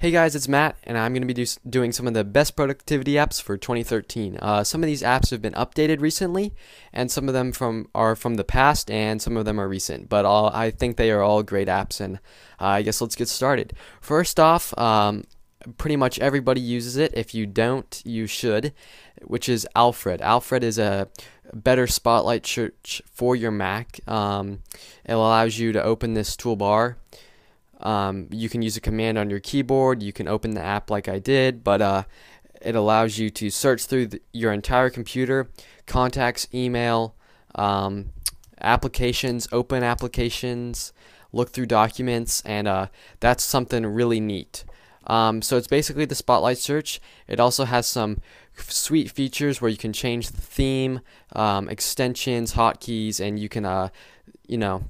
Hey guys, it's Matt, and I'm going to be doing some of the best productivity apps for 2013. Some of these apps have been updated recently, and some of them are from the past, and some of them are recent. But I think they are all great apps, and I guess let's get started. First off, pretty much everybody uses it. If you don't, you should, which is Alfred. Alfred is a better spotlight search for your Mac. It allows you to open this toolbar. You can use a command on your keyboard. You can open the app like I did, but it allows you to search through your entire computer, contacts, email, applications, open applications, look through documents, and that's something really neat. So it's basically the spotlight search. It also has some sweet features where you can change the theme, extensions, hotkeys, and you can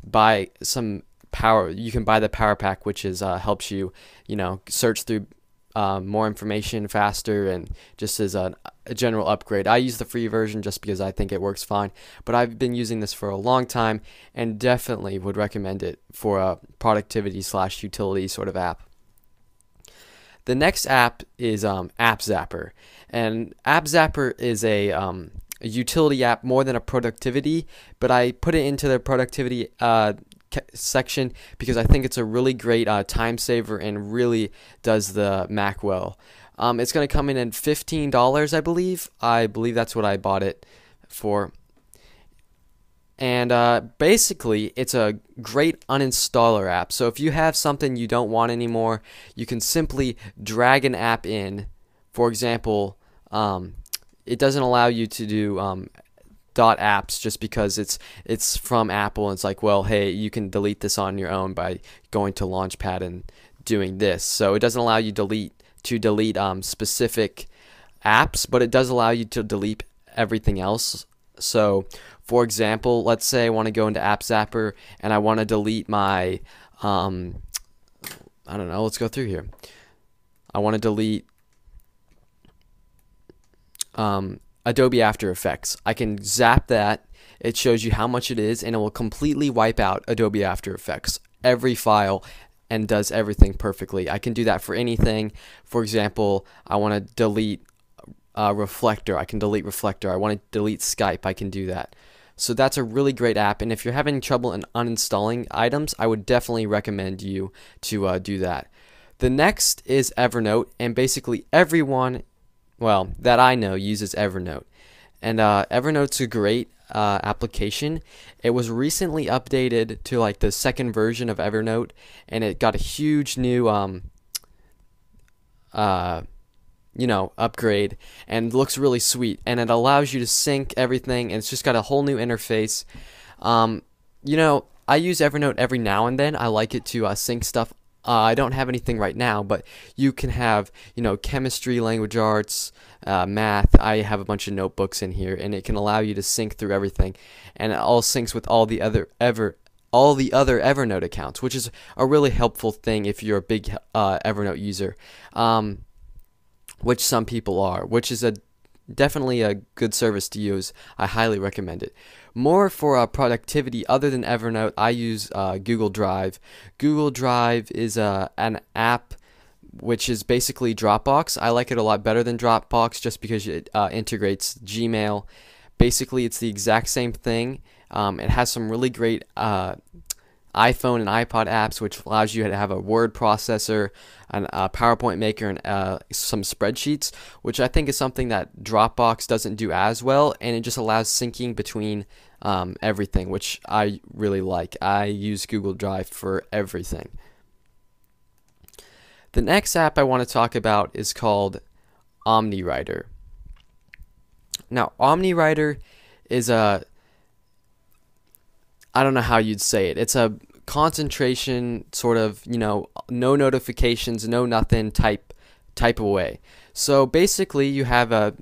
buy some power. You can buy the power pack, which is helps you search through more information faster, and just as a general upgrade. I use the free version just because I think it works fine, but I've been using this for a long time and definitely would recommend it for a productivity / utility sort of app. The next app is App Zapper, and App Zapper is a utility app more than a productivity, but I put it into the productivity section because I think it's a really great time saver and really does the Mac well. It's going to come in at $15, I believe. I believe that's what I bought it for. And basically, it's a great uninstaller app. So if you have something you don't want anymore, you can simply drag an app in. For example, it doesn't allow you to do .apps just because it's from Apple, and it's like, well, hey, you can delete this on your own by going to Launchpad and doing this. So it doesn't allow you to delete specific apps, but it does allow you to delete everything else. So for example, let's say I want to go into App Zapper and I want to delete my I don't know, let's go through here. I want to delete Adobe After Effects. I can zap that. It shows you how much it is, and it will completely wipe out Adobe After Effects, every file, and does everything perfectly. I can do that for anything. For example, I want to delete Reflector. I can delete Reflector. I want to delete Skype. I can do that. So that's a really great app, and if you're having trouble in uninstalling items, I would definitely recommend you to do that. The next is Evernote, and basically everyone that I know uses Evernote. And Evernote's a great application. It was recently updated to like the second version of Evernote, and it got a huge new upgrade, and looks really sweet, and it allows you to sync everything, and it's just got a whole new interface. I use Evernote every now and then. I like it to sync stuff. I don't have anything right now, but you can have, chemistry, language arts, math. I have a bunch of notebooks in here, and it can allow you to sync through everything, and it all syncs with all the other Evernote accounts, which is a really helpful thing if you're a big Evernote user, which some people are, which is definitely a good service to use. I highly recommend it. More for productivity, other than Evernote, I use Google Drive. Google Drive is an app which is basically Dropbox. I like it a lot better than Dropbox just because it integrates Gmail. Basically, it's the exact same thing. It has some really great iPhone and iPod apps, which allows you to have a word processor, a PowerPoint maker, and some spreadsheets, which I think is something that Dropbox doesn't do as well, and it just allows syncing between everything, which I really like. I use Google Drive for everything. The next app I want to talk about is called OmniWriter. Now, OmniWriter is I don't know how you'd say it. It's a concentration sort of, no notifications, no nothing type of way. So basically, you have a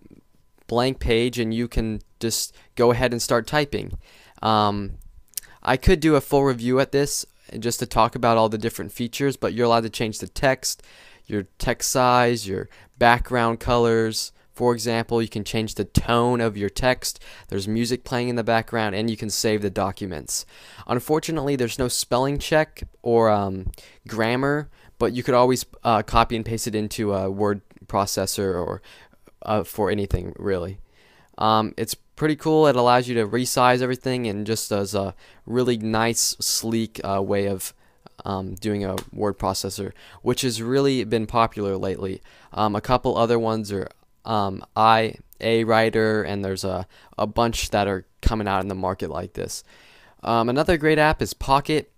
blank page and you can just go ahead and start typing. I could do a full review at this just to talk about all the different features, but you're allowed to change the text, your text size, your background colors. For example, you can change the tone of your text. There's music playing in the background, and you can save the documents. Unfortunately, there's no spelling check or grammar, but you could always copy and paste it into a word processor or for anything really. It's pretty cool. It allows you to resize everything and just does a really nice, sleek way of doing a word processor, which has really been popular lately. A couple other ones are IA Writer, and there's a bunch that are coming out in the market like this. Another great app is Pocket,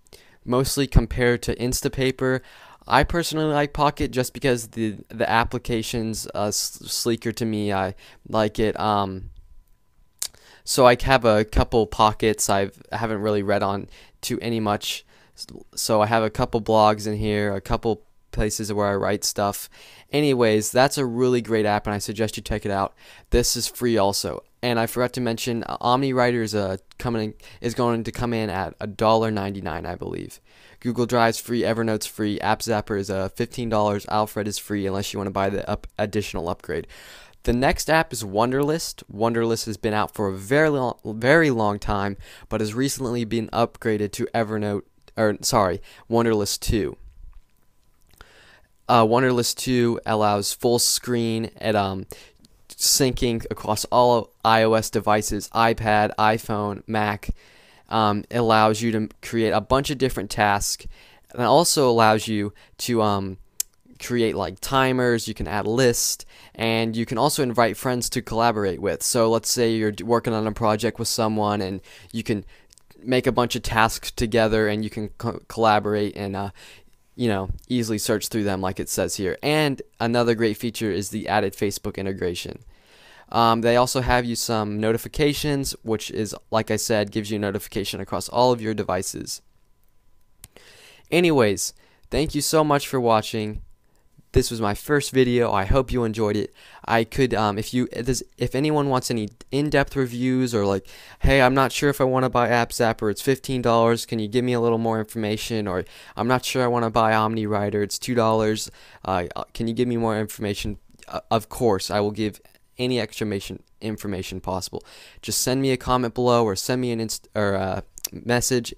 mostly compared to Instapaper. I personally like Pocket just because the application's sleeker to me. I like it. So I have a couple pockets. I haven't really read on to any much. So I have a couple blogs in here, a couple places where I write stuff. Anyways, that's a really great app, and I suggest you check it out. This is free also. And I forgot to mention, OmniWriter is going to come in at $1.99, I believe. Google Drive's free, Evernote's free, AppZapper is $15, Alfred is free unless you want to buy the additional upgrade. The next app is Wunderlist. Wunderlist has been out for a very long time, but has recently been upgraded to Wunderlist 2. Wunderlist 2 allows full screen at syncing across all iOS devices, iPad, iPhone, Mac. It allows you to create a bunch of different tasks, and it also allows you to create like timers. You can add lists, and you can also invite friends to collaborate with. So let's say you're working on a project with someone, and you can make a bunch of tasks together, and you can collaborate and easily search through them like it says here. And another great feature is the added Facebook integration. They also have you some notifications, which is, like I said, gives you a notification across all of your devices. Anyways, thank you so much for watching. This was my first video. I hope you enjoyed it. I could, if anyone wants any in-depth reviews, or like, hey, I'm not sure if I want to buy AppZapper, it's $15. Can you give me a little more information? Or I'm not sure I want to buy OmniWriter, it's $2. Can you give me more information? Of course, I will give any extra information possible. Just send me a comment below, or send me a message,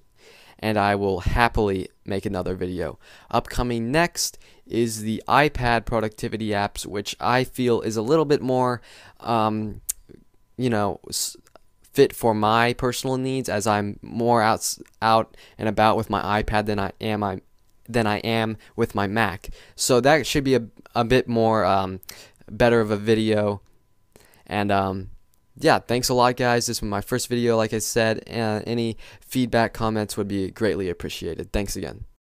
and I will happily make another video. Upcoming next is the iPad productivity apps, which I feel is a little bit more, fit for my personal needs, as I'm more out and about with my iPad than I am with my Mac. So that should be a bit more better of a video. And yeah, thanks a lot, guys. This was my first video, like I said. Any feedback, comments would be greatly appreciated. Thanks again.